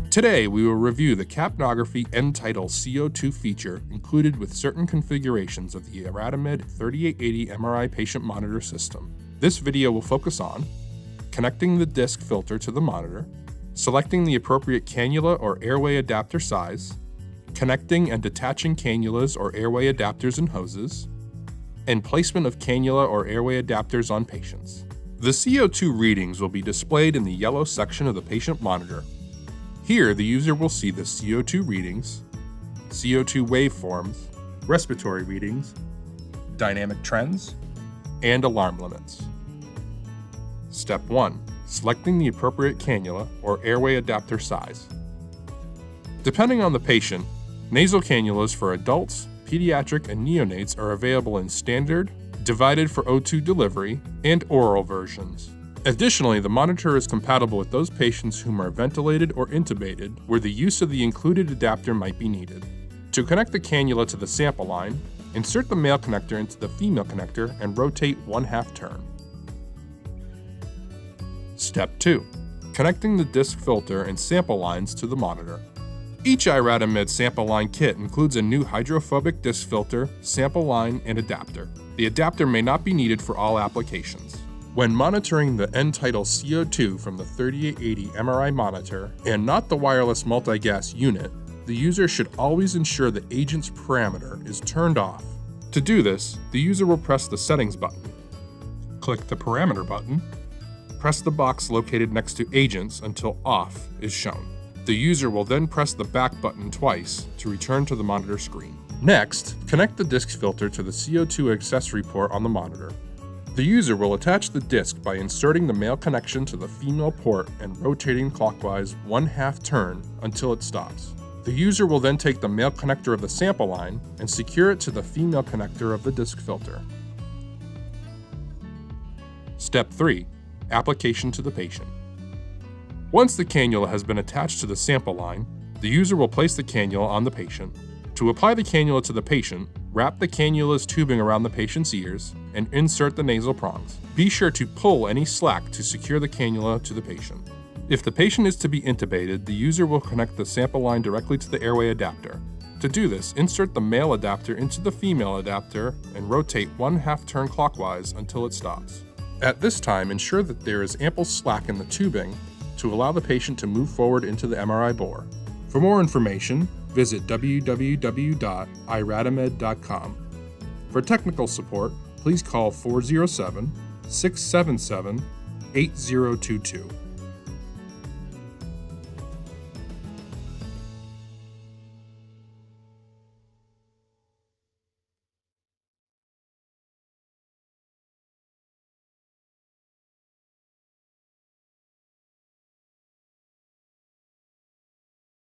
Today, we will review the capnography end tidal CO2 feature included with certain configurations of the IRadimed 3880 MRI patient monitor system. This video will focus on connecting the disc filter to the monitor, selecting the appropriate cannula or airway adapter size, connecting and detaching cannulas or airway adapters and hoses, and placement of cannula or airway adapters on patients. The CO2 readings will be displayed in the yellow section of the patient monitor. Here, the user will see the CO2 readings, CO2 waveforms, respiratory readings, dynamic trends, and alarm limits. Step 1. Selecting the appropriate cannula or airway adapter size. Depending on the patient, nasal cannulas for adults, pediatric, and neonates are available in standard, divided for O2 delivery, and oral versions. Additionally, the monitor is compatible with those patients whom are ventilated or intubated, where the use of the included adapter might be needed. To connect the cannula to the sample line, insert the male connector into the female connector and rotate 1/2 turn. Step 2. Connecting the disc filter and sample lines to the monitor. Each IRadimed sample line kit includes a new hydrophobic disc filter, sample line, and adapter. The adapter may not be needed for all applications. When monitoring the end tidal CO2 from the 3880 MRI monitor and not the wireless multi-gas unit, the user should always ensure the agent's parameter is turned off. To do this, the user will press the settings button, click the parameter button, press the box located next to agents until off is shown. The user will then press the back button twice to return to the monitor screen. Next, connect the disc filter to the CO2 accessory port on the monitor. The user will attach the disc by inserting the male connection to the female port and rotating clockwise 1/2 turn until it stops. The user will then take the male connector of the sample line and secure it to the female connector of the disc filter. Step 3. Application to the patient. Once the cannula has been attached to the sample line, the user will place the cannula on the patient. To apply the cannula to the patient, wrap the cannula's tubing around the patient's ears and insert the nasal prongs. Be sure to pull any slack to secure the cannula to the patient. If the patient is to be intubated, the user will connect the sample line directly to the airway adapter. To do this, insert the male adapter into the female adapter and rotate 1/2 turn clockwise until it stops. At this time, ensure that there is ample slack in the tubing to allow the patient to move forward into the MRI bore. For more information, visit www.iradimed.com. For technical support, please call 407-677-8022.